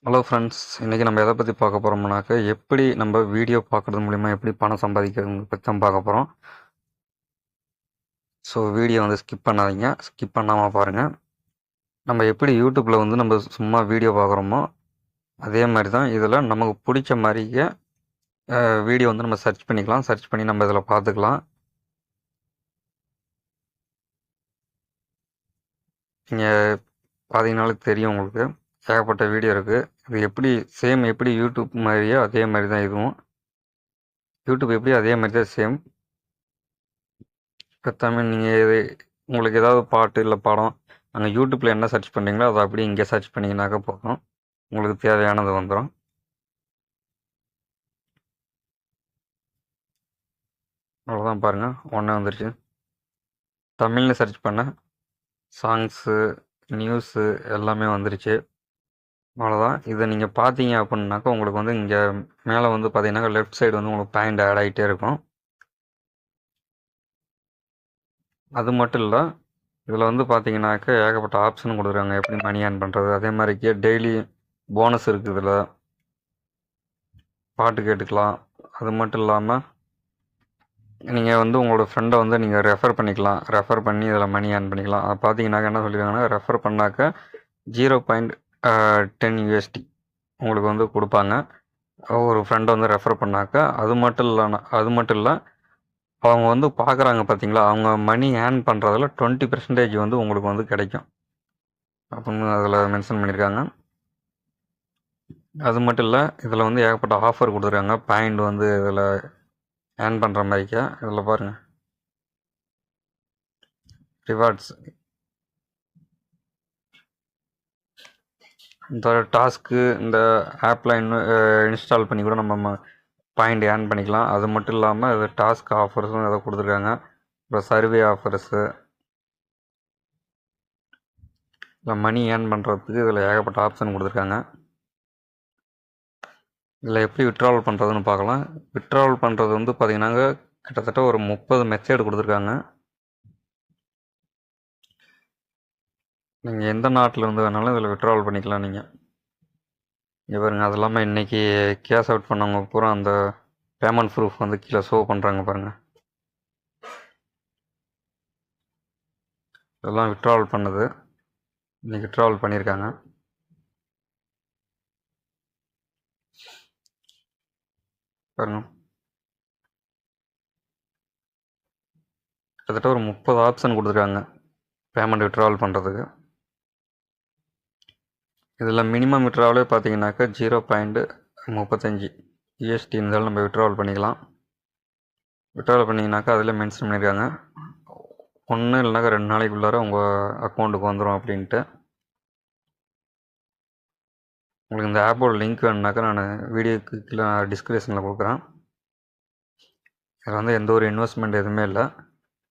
Hello friends, இன்றைக்கி நம்ம எதை பற்றி பார்க்க போகிறோம்னாக்க எப்படி நம்ம வீடியோ பார்க்குறது மூலிமா எப்படி பணம் சம்பாதிக்கிறது பற்றி தான் பார்க்க போகிறோம். ஸோ வீடியோ ஸ்கிப் பண்ணாதீங்க, ஸ்கிப் பண்ணாமல் பாருங்கள். நம்ம எப்படி யூடியூப்பில் நம்ம சும்மா வீடியோ பார்க்குறோமோ அதே மாதிரி தான் இதில் நமக்கு பிடிச்ச மாதிரியே வீடியோ நம்ம சர்ச் பண்ணிக்கலாம். சர்ச் பண்ணி நம்ம இதில் பார்த்துக்கலாம். நீங்கள் பார்த்தீங்கனாலே தெரியும், உங்களுக்கு ஏகப்பட்ட வீடியோ இருக்குது. இது எப்படி எப்படி யூடியூப் மாதிரியே அதே மாதிரி தான் இதுவும். யூடியூப் எப்படி அதே மாதிரி தான் சேம். இப்போ தமிழ் நீங்கள் உங்களுக்கு ஏதாவது பாட்டு இல்லை படம் அங்கே யூடியூப்பில் என்ன சர்ச் பண்ணுறீங்களோ அதை அப்படியே இங்கே சர்ச் பண்ணிங்கனாக்கா போதும், உங்களுக்கு தேவையானது வந்துடும். அவ்வளோதான், பாருங்கள், ஒன்றே வந்துருச்சு. தமிழ்னு சர்ச் பண்ண சாங்ஸு, நியூஸு எல்லாமே வந்துருச்சு. அவ்வளோதான். இதை நீங்கள் பார்த்தீங்க அப்படின்னாக்கா உங்களுக்கு இங்கே மேலே பார்த்தீங்கன்னாக்கா லெஃப்ட் சைடு உங்களுக்கு பாயிண்ட் ஆட் ஆகிட்டே இருக்கும். அது மட்டும் இல்லை, இதில் பார்த்தீங்கன்னாக்கா ஏகப்பட்ட ஆப்ஷன் கொடுக்குறாங்க எப்படி மணி ஏர்ன் பண்ணுறது. அதே மாதிரிக்கே டெய்லி போனஸ் இருக்குது. இதில் பாட்டு கேட்டுக்கலாம். அது மட்டும் இல்லாமல் நீங்கள் உங்களோட ஃப்ரெண்டை நீங்கள் ரெஃபர் பண்ணிக்கலாம். ரெஃபர் பண்ணி இதில் மணி ஏர்ன் பண்ணிக்கலாம். அது பார்த்தீங்கன்னாக்கா என்ன சொல்லியிருக்காங்கன்னா, ரெஃபர் பண்ணாக்க 0.10 USD உங்களுக்கு கொடுப்பாங்க ஒரு ஃப்ரெண்டை ரெஃபர் பண்ணாக்க. அது மட்டும் இல்லை, அவங்க பார்க்குறாங்க பார்த்தீங்களா, அவங்க மணி ஏர்ன் பண்ணுறதுல 20% உங்களுக்கு கிடைக்கும் அப்படின்னு அதில் மென்ஷன் பண்ணியிருக்காங்க. அது மட்டும் இல்லை, இதில் ஏகப்பட்ட ஆஃபர் கொடுத்துருக்காங்க. பாயிண்ட் இதில் ஏர்ன் பண்ணுற மாதிரிக்கா. இதில் பாருங்கள், ரிவார்ட்ஸ், இந்த டாஸ்க்கு இந்த ஆப்பில் இன்ஸ்டால் பண்ணி கூட நம்ம பாயிண்ட் ஏர்ன் பண்ணிக்கலாம். அது மட்டும் இல்லாமல் இது டாஸ்க் ஆஃபர்ஸும் இதை கொடுத்துருக்காங்க. அப்புறம் சர்வே ஆஃபர்ஸு, இல்லை மணி ஏர்ன் பண்ணுறதுக்கு இதில் ஏகப்பட்ட ஆப்ஷன் கொடுத்துருக்காங்க. இதில் எப்படி விட்ராவல் பண்ணுறதுன்னு பார்க்கலாம். விட்ராவல் பண்ணுறது பார்த்திங்கன்னாங்க கிட்டத்தட்ட ஒரு 30 மெத்தேடு கொடுத்துருக்காங்க. நீங்கள் எந்த நாட்டில் இருந்து வேணாலும் இதில் விட்ராவல் பண்ணிக்கலாம். நீங்கள் இங்கே பாருங்கள், அது இல்லாமல் இன்றைக்கி கேஷ் அவுட் பண்ணவங்க பூரா அந்த பேமெண்ட் ப்ரூஃப் கீழே ஷோ பண்ணுறாங்க பாருங்கள். இதெல்லாம் விட்ராவல் பண்ணது, இன்றைக்கி விட்ராவல் பண்ணியிருக்காங்க. பாருங்கள், கிட்டத்தட்ட ஒரு 30 ஆப்ஷன் கொடுத்துருக்காங்க பேமெண்ட் விட்ராவல் பண்ணுறதுக்கு. இதில் மினிமம் விட்ராவலே பார்த்தீங்கன்னாக்கா 0.35 USD இருந்தாலும் நம்ம விட்ராவல் பண்ணிக்கலாம். விட்ராவல் பண்ணிங்கனாக்கா அதில் மென்ஷன் பண்ணியிருக்காங்க, 1 இல்லைனாக்கா 2 நாளைக்குள்ளார உங்கள் அக்கௌண்ட்டுக்கு வந்துடும் அப்படின்ட்டு. உங்களுக்கு இந்த ஆப்போட லிங்க் வேணுனாக்கா நான் வீடியோக்கு கீழே டிஸ்கிரிப்ஷனில் கொடுக்குறேன். இதில் எந்த ஒரு இன்வெஸ்ட்மெண்ட் எதுவுமே இல்லை,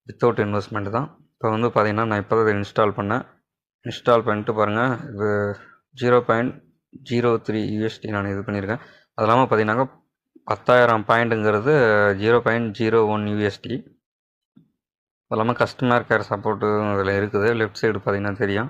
வித்தவுட் இன்வெஸ்ட்மெண்ட் தான். இப்போ பார்த்தீங்கன்னா நான் இப்போ தான் இன்ஸ்டால் பண்ணேன். இன்ஸ்டால் பண்ணிட்டு பாருங்கள், இது 0.03 USD நான் இது பண்ணியிருக்கேன். அது இல்லாமல் பார்த்தீங்கன்னாக்கா 10,000 பாயிண்ட்டுங்கிறது 0.01 USD. அது இல்லாமல் கஸ்டமர் கேர் சப்போர்ட்டு இதில் இருக்குது. லெஃப்ட் சைடு பார்த்தீங்கன்னா தெரியும்.